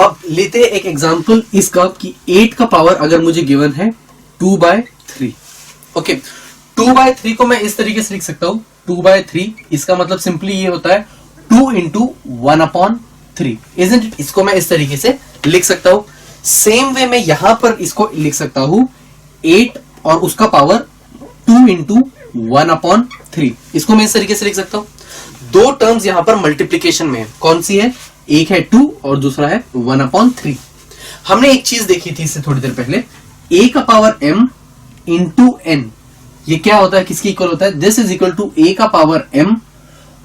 अब लेते हैं एक एग्जांपल इसका कि 8 का पावर अगर मुझे गिवन है 2/3। ओके, 2/3 को मैं इस तरीके से लिख सकता हूं 2/3, इसका मतलब सिंपली ये होता है 2 into 1/3, isn't it? इसको मैं इस तरीके से लिख सकता हूं। सेम वे मैं यहां पर इसको लिख सकता हूं 8 और उसका पावर 2 into 1/3, इसको मैं इस तरीके से लिख सकता हूं। दो टर्म्स यहां पर मल्टीप्लीकेशन में है, कौन सी है? एक है 2 और दूसरा है 1/3। हमने एक चीज देखी थी इससे थोड़ी देर पहले, a का पावर m इंटू n, ये क्या होता है, किसकी इक्वल होता है? This is equal to a का पावर m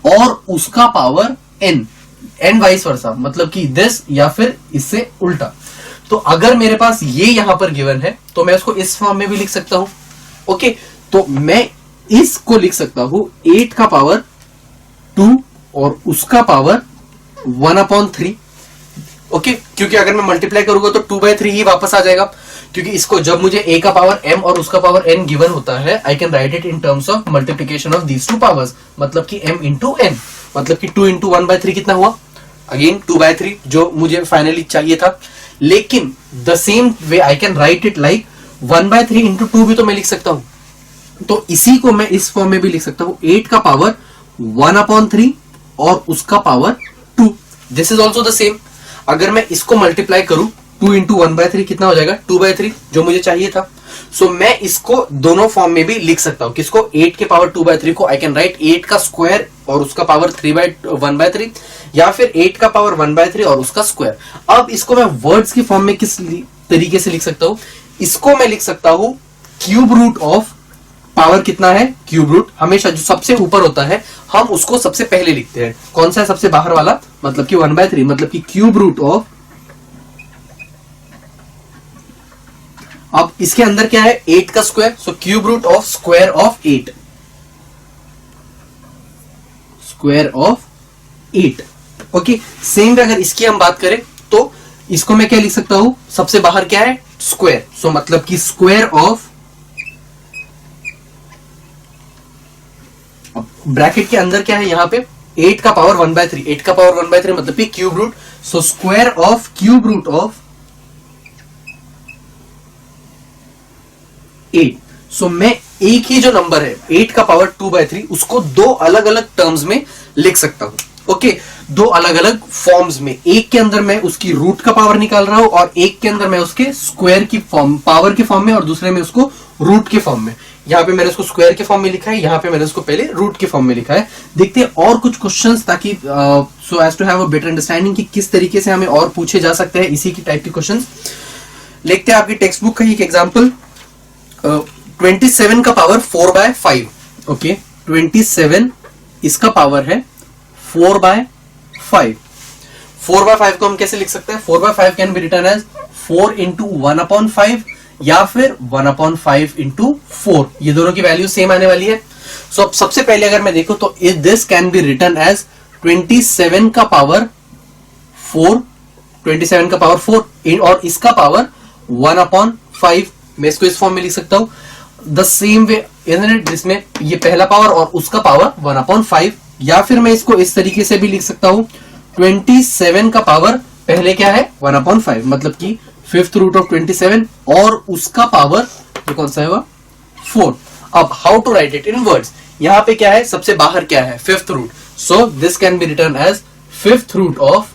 और उसका power n, and vice versa, मतलब कि दिस या फिर इससे उल्टा। तो अगर मेरे पास ये यहां पर गिवन है तो मैं उसको इस फॉर्म में भी लिख सकता हूं। ओके, तो मैं इसको लिख सकता हूं 8 का पावर 2 और उसका पावर 1/3। ओके, क्योंकि अगर मैं मल्टीप्लाई करूंगा तो 2/3 ही वापस आ जाएगा, क्योंकि इसको जब मुझे a का पावर m और उसका पावर n गिवन होता है, आई can write it in terms of multiplication of these two powers, मतलब कि m इंटू n, मतलब कि 2 into 1/3 कितना हुआ? अगेन 2/3, जो मुझे फाइनली चाहिए था। लेकिन the same way I can write it like 1/3 into 2 भी तो मैं लिख सकता हूं। तो इसी को मैं इस फॉर्म में भी लिख सकता हूं 8 का पावर 1/3 और उसका power 2। This is also the same. अगर मैं इसको मल्टीप्लाई करूं 2 into 1/3 कितना हो जाएगा? 2/3, जो मुझे चाहिए था। सो मैं इसको दोनों फॉर्म में भी लिख सकता हूं। किसको? 8 के पावर 2/3 को आई कैन राइट 8 का स्क्वायर और उसका पावर 1/3, या फिर 8 का पावर 1/3 और उसका स्क्वायर। अब इसको मैं वर्ड्स की फॉर्म में किस तरीके से लिख सकता हूं? इसको मैं लिख सकता हूं क्यूब रूट ऑफ पावर कितना है? क्यूब रूट हमेशा जो सबसे ऊपर होता है हम उसको सबसे पहले लिखते हैं। कौन सा है सबसे बाहर वाला? मतलब कि 1/3, मतलब कि क्यूब रूट ऑफ, अब इसके अंदर क्या है? 8 का square, so cube root of square of 8, square of 8। Okay, same way अगर इसकी हम बात करें तो इसको मैं क्या लिख सकता हूं? सबसे बाहर क्या है? स्क्वायर, सो मतलब कि स्क्वायर ऑफ, ब्रैकेट के अंदर क्या है यहां पे? 8 का पावर 1/3, 8 का पावर 1/3 मतलब कि cube root, so square of cube root of 8। So मैं एक ही जो नंबर है 8 का पावर 2/3 उसको दो अलग अलग टर्म्स में लिख सकता हूं। ओके, दो अलग अलग फॉर्म्स में, एक के अंदर मैं उसकी रूट का पावर निकाल रहा हूं और एक के अंदर मैं उसके स्क्वायर की फॉर्म, पावर के फॉर्म में, और दूसरे में उसको रूट के फॉर्म में। यहां पे मैंने उसको स्क्वायर के फॉर्म में लिखा है, यहां पे मैंने उसको पहले रूट के फॉर्म में लिखा है। देखते हैं और कुछ क्वेश्चंस, ताकि so as to have a better understanding कि किस तरीके से हमें और पूछे जा सकते हैं इसी की टाइप के क्वेश्चंस। लिखते हैं आपकी टेक्स्ट बुक का ही एक एग्जांपल, 27 का पावर 4/5। ओके, 27 इसका पावर है 4/5। 4/5 को हम कैसे लिख सकते हैं? 4/5 can be written as 4 into 1/5 या फिर 1/5 into 4। ये दोनों की वैल्यू सेम आने वाली है। सो अब सबसे पहले अगर मैं देखूं तो this can be written as 27 का पावर 4, 27 का पावर 4 और इसका पावर 1/5। मैं इसको इस फॉर्म में लिख सकता हूं द सेम वे, जिसमें ये पहला पावर और उसका पावर 1/5। या फिर मैं इसको इस तरीके से भी लिख सकता हूं 27 का पावर पहले क्या है? 1/5, मतलब कि 5th रूट ऑफ 27 और उसका पावर ये कौन सा है? 4। अब how to write it in words? यहां पे क्या है? सबसे बाहर क्या है? 5th root, so this can be written as 5th root of,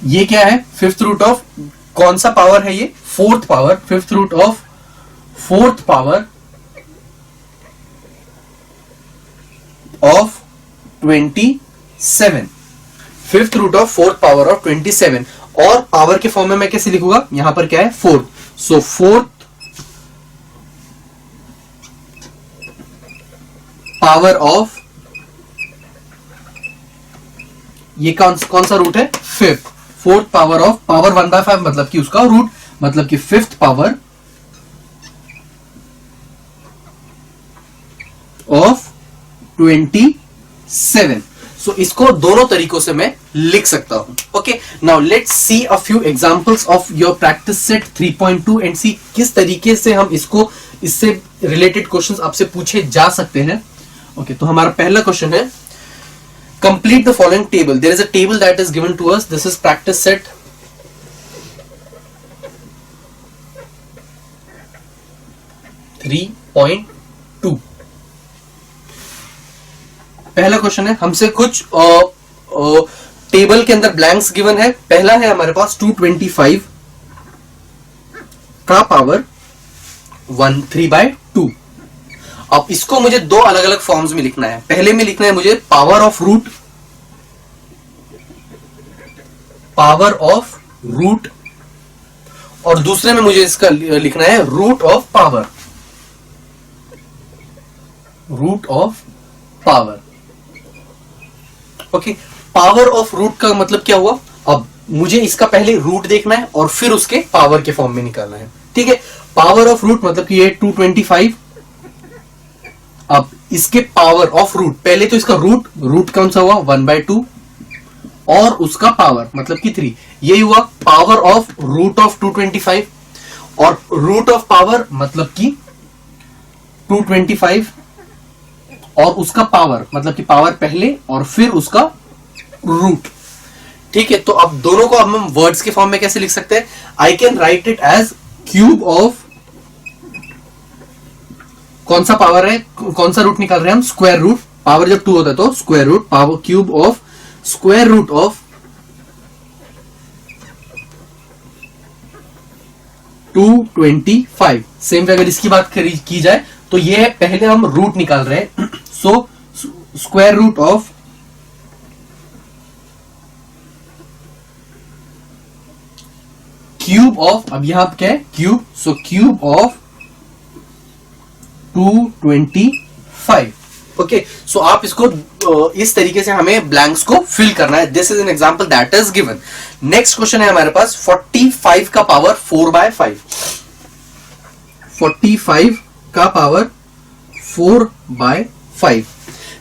ये क्या है? 5th रूट ऑफ कौन सा पावर है? ये 4th power, 5th root of 4th power of 27, 5th root of 4th power of 27। और पावर के फॉर्म में मैं कैसे लिखूंगा? यहां पर क्या है? 4, सो 4th पावर ऑफ, ये कौन सा रूट है? 5th, 4th power of, power 1/5 मतलब कि उसका रूट, मतलब कि 5th पावर ऑफ 27। सो इसको दोनों तरीकों से मैं लिख सकता हूं। Okay, now let's see a few examples of your practice set 3.2 and see किस तरीके से हम इसको, इससे रिलेटेड क्वेश्चंस आपसे पूछे जा सकते हैं। ओके, तो हमारा पहला क्वेश्चन है complete the following table. There is a table that is given to us. This is practice set 3.2. पहला क्वेश्चन है, हमसे कुछ टेबल के अंदर ब्लैंक्स गिवन है. पहला है हमारे पास 225 का पावर 13/2. अब इसको मुझे दो अलग अलग फॉर्म्स में लिखना है. पहले में लिखना है मुझे पावर ऑफ रूट, और दूसरे में मुझे इसका लिखना है root of power. Okay, power of root का मतलब क्या हुआ? अब मुझे इसका पहले रूट देखना है और फिर उसके पावर के फॉर्म में निकालना है. ठीक है, पावर ऑफ रूट मतलब कि ये 225. अब इसके पावर ऑफ रूट, पहले तो इसका रूट कौन सा हुआ? 1/2 और उसका पावर मतलब कि 3. ये हुआ पावर ऑफ रूट ऑफ 225 और रूट ऑफ पावर मतलब कि 225 और उसका पावर मतलब कि पावर पहले और फिर उसका रूट. ठीक है, तो अब दोनों को अब हम वर्ड्स के फॉर्म में कैसे लिख सकते हैं? I can write it as cube of, कौन सा पावर है, कौन सा रूट निकाल रहे हैं हम? Square root. पावर जब 2 होता है तो square root, power cube of square root of 225. Same way अगर इसकी बात की जाए तो ये है, पहले हम रूट निकाल रहे हैं. So square root of cube of, अब यहां क्या है? Cube. So cube of 225. Okay, so आप इसको इस तरीके से हमें ब्लैंक्स को फिल करना है. This is an example that is given. Next question है हमारे पास 45 का पावर 4/5. 45 का पावर 4/5.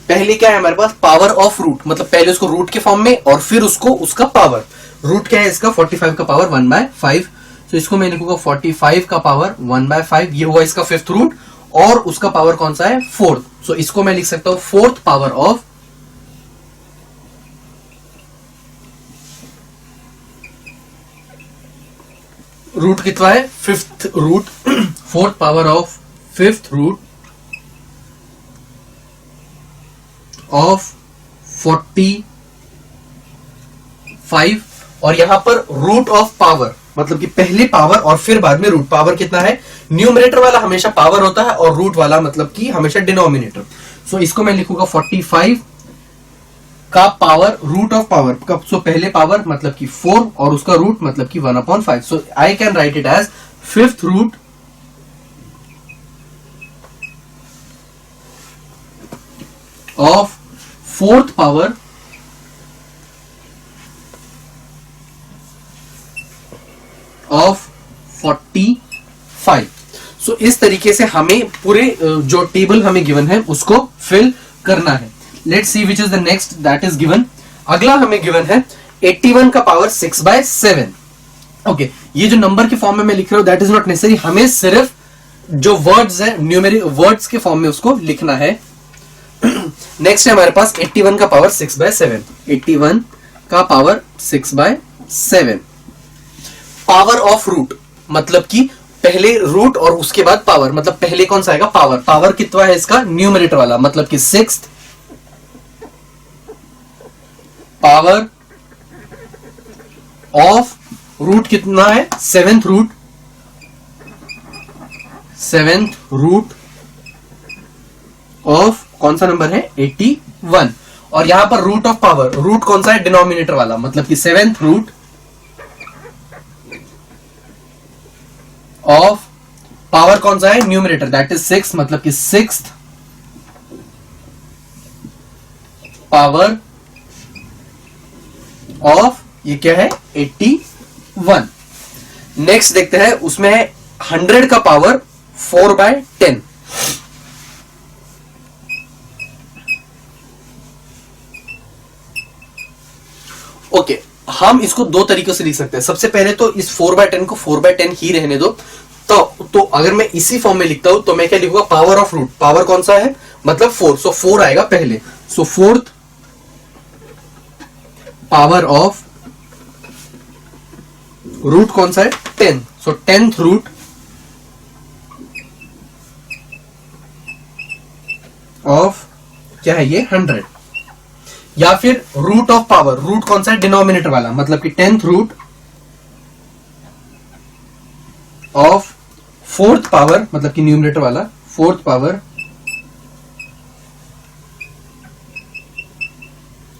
पहले क्या है हमारे पास? पावर ऑफ रूट, मतलब पहले उसको रूट के फॉर्म में और फिर उसको उसका पावर. रूट क्या है इसका? 45 का पावर 1/5. तो इसको मैं लिखूंगा 45 का पावर 1/5. ये हुआ इसका फिफ्थ रूट और उसका पावर कौन सा है? 4th. सो इसको मैं लिख सकता हूं 4th पावर ऑफ रूट. कितना है? 5th root. 4th power of 5th root of 45. और यहां पर रूट ऑफ पावर मतलब कि पहले पावर और फिर बाद में रूट. पावर कितना है? न्यूमरेटर वाला हमेशा पावर होता है और रूट वाला मतलब कि हमेशा डिनोमिनेटर. सो इसको मैं लिखूंगा 45 का पावर रूट ऑफ पावर. सो पहले पावर मतलब कि 4 और उसका रूट मतलब कि 1/5. So I can write it as 5th root of 4th power of 45. So इस तरीके से हमें पूरे जो टेबल हमें गिवन है उसको फिल करना है. Let's see which is the next that is given. अगला हमें गिवन है 81 का पावर 6/7. ओके, ये जो नंबर के फॉर्म में मैं लिख रहा हूं दैट इज नॉट नेसेसरी. हमें सिर्फ जो वर्ड्स है न्यूमेरिक वर्ड्स के फॉर्म में उसको लिखना है. नेक्स्ट है हमारे पास 81 का पावर 6/7. 81 का पावर 6/7. पावर ऑफ रूट मतलब कि पहले रूट और उसके बाद पावर, मतलब पहले कौन सा आएगा? पावर. पावर कितना है इसका? न्यूमरेटर वाला मतलब कि 6th पावर ऑफ रूट कितना है? 7th root. 7th root of कौन सा नंबर है? 81. और यहां पर रूट ऑफ पावर, रूट कौन सा है? डिनोमिनेटर वाला मतलब कि 7th रूट ऑफ पावर कौन सा है? न्यूमरेटर दैट इज 6 मतलब कि 6th पावर ऑफ ये क्या है? 81. नेक्स्ट देखते हैं, उसमें है 100 का पावर 4/10. ओके, हम इसको दो तरीकों से लिख सकते हैं. सबसे पहले तो इस 4/10 को 4/10 ही रहने दो. तो अगर मैं इसी फॉर्म में लिखता हूं तो मैं क्या लिखूंगा? Power of root. पावर कौन सा है? मतलब 4. सो 4 आएगा पहले. सो 4th पावर ऑफ रूट कौन सा है 10, सो 10th रूट ऑफ क्या है ये 100, या फिर रूट ऑफ पावर, रूट कौन सा है डिनोमिनेटर वाला, मतलब कि 10th root of 4th power, मतलब कि न्यूमरेटर वाला 4th power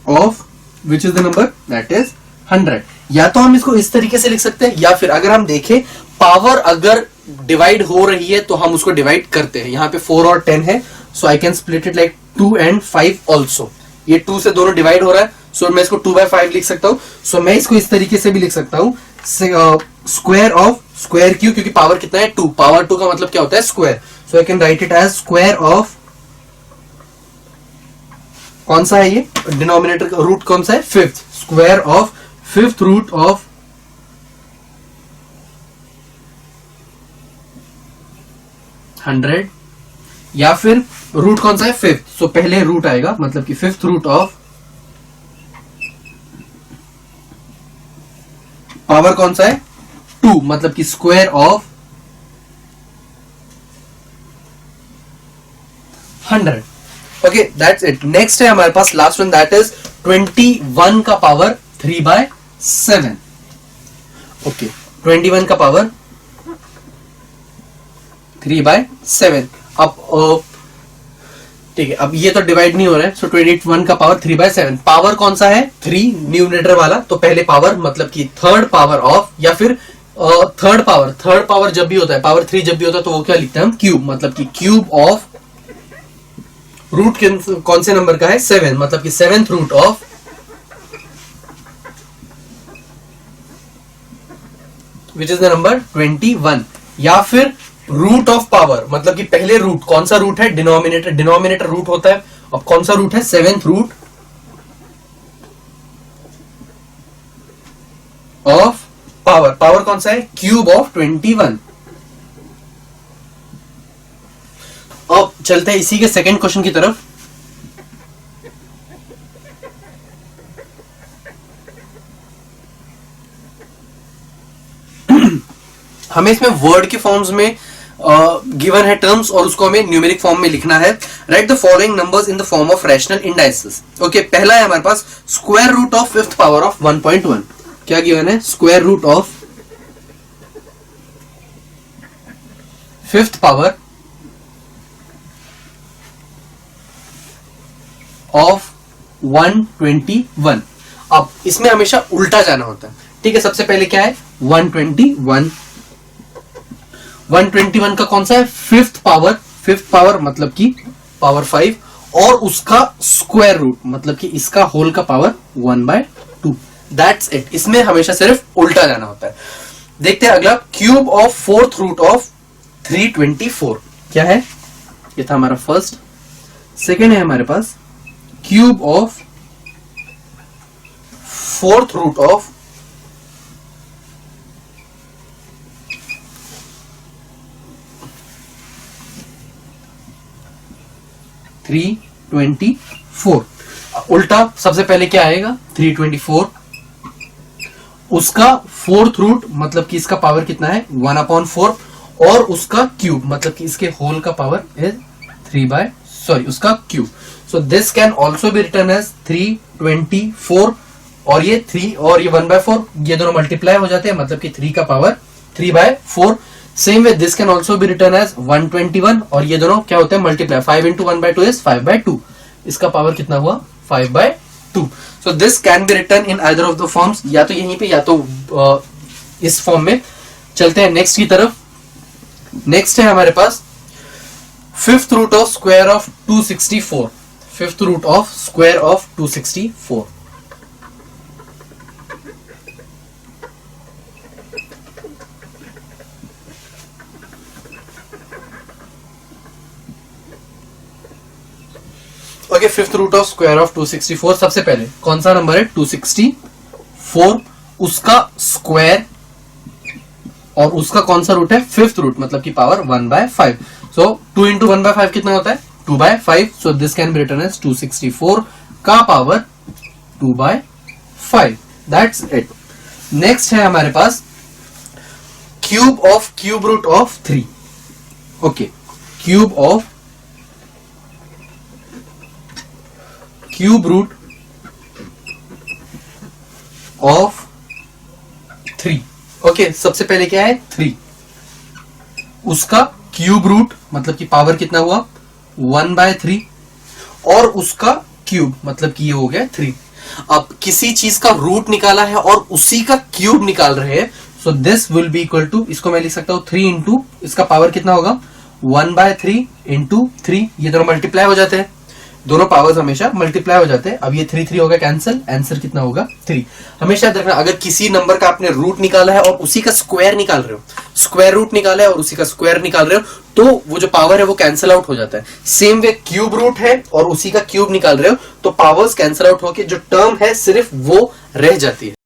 of which is the number that is 100। या तो हम इसको इस तरीके से लिख सकते हैं, या फिर अगर हम देखें पावर अगर डिवाइड हो रही है तो हम उसको डिवाइड करते हैं। यहाँ पे 4 और 10 है, so I can split it like 2 and 5 also. ये 2 से दोनों डिवाइड हो रहा है, सो मैं इसको 2/5 लिख सकता हूं। सो मैं इसको इस तरीके से भी लिख सकता हूं, स्क्वायर ऑफ स्क्वायर क्यू, क्योंकि पावर कितना है 2, पावर 2 का मतलब क्या होता है square, so I can write it as square of कौन सा है ये डिनोमिनेटर का रूट कौन सा है 5th, square of 5th root of 100, या फिर रूट कौन सा है 5th, सो पहले रूट आएगा, मतलब कि 5th रूट ऑफ पावर कौन सा है 2, मतलब कि square of 100। Okay, that's it. Next है हमारे पास लास्ट वन, दैट इज 21 का पावर 3/7। ओके, 21 का पावर 3/7। अब ठीक है, अब ये तो डिवाइड नहीं हो रहा है, सो 21 का पावर 3/7। पावर कौन सा है 3, न्यूमरेटर वाला, तो पहले पावर मतलब कि 3rd पावर ऑफ, या फिर 3rd पावर जब भी होता है, पावर 3 जब भी होता है तो वो क्या लिखते हैं हम क्यूब, मतलब कि क्यूब ऑफ रूट कौन से नंबर का है 7, मतलब कि 7th root of which is the number 21, या फिर रूट ऑफ पावर, मतलब कि पहले रूट कौन सा रूट है डिनोमिनेटर, डिनोमिनेटर रूट होता है, अब कौन सा रूट है 7th root of power, power कौन सा है क्यूब ऑफ 21। अब चलते हैं इसी के सेकंड क्वेश्चन की तरफ। हमें इसमें वर्ड के फॉर्म्स में गिवन है टर्म्स, और उसको हमें न्यूमेरिक फॉर्म में लिखना है। Write the following numbers in the form of rational indices. Okay, पहला है हमारे पास square root of 5th power of 1.1। क्या गिवन है square root of 5th power of 121। अब इसमें हमेशा उल्टा जाना होता है, ठीक है। सबसे पहले क्या है 121 का कौन सा है 5th पावर मतलब कि पावर 5, और उसका स्क्वायर रूट मतलब कि इसका होल का पावर 1/2। दैट्स इट, इसमें हमेशा सिर्फ उल्टा जाना होता है। देखते हैं अगला, cube of 4th root of 324। क्या है, ये था हमारा फर्स्ट। सेकेंड है हमारे पास cube of 4th root of 324। उल्टा सबसे पहले क्या आएगा 324, उसका 4th रूट मतलब कि इसका पावर कितना है 1/4, और उसका क्यूब मतलब कि इसके होल का पावर इज उसका cube. So this can also be written as 324, और ये 3 और ये 1/4 ये दोनों मल्टीप्लाई हो जाते हैं, मतलब कि 3 का power 3/4। Same way this can also be written as 121, और ये दोनों क्या होते हैं मल्टीप्लाई, 5 into 1/2 इज 5/2। इसका पावर कितना हुआ 5/2। सो this can B return in either of the forms, या तो यहीं पे या तो इस फॉर्म में। चलते हैं नेक्स्ट की तरफ। नेक्स्ट है हमारे पास 5th root of square of 264। 5th root of square of 264। Okay, 5th root of square of 264। सबसे पहले कौन सा नंबर है 264, उसका स्क्वायर, और उसका कौन सा रूट है 5th रूट मतलब कि पावर 1/5। सो 2 into 1/5 कितना होता है 2/5। So this can be written as 264 का पावर 2/5। 5, that's it. नेक्स्ट है हमारे पास cube of cube root of 3। Okay, cube of cube root of 3। Okay, सबसे पहले क्या है 3, उसका क्यूब रूट मतलब कि पावर कितना हुआ 1/3, और उसका क्यूब मतलब कि ये हो गया 3। अब किसी चीज का रूट निकाला है और उसी का क्यूब निकाल रहे हैं, so this will be equal to, इसको मैं लिख सकता हूं 3 इंटू इसका पावर कितना होगा 1/3 इंटू 3, ये दोनों मल्टीप्लाई हो जाते हैं, दोनों पावर्स हमेशा मल्टीप्लाई हो जाते हैं। अब ये 3 होगा कैंसिल, आंसर कितना होगा 3। हमेशा याद रखना, अगर किसी नंबर का आपने रूट निकाला है और उसी का स्क्वायर निकाल रहे हो, स्क्वायर रूट निकाला है और उसी का स्क्वायर निकाल रहे हो, तो वो जो पावर है वो कैंसिल आउट हो जाता है। सेम वे क्यूब रूट है और उसी का क्यूब निकाल रहे हो तो पावर्स कैंसिल आउट होकर जो टर्म है सिर्फ वो रह जाती है।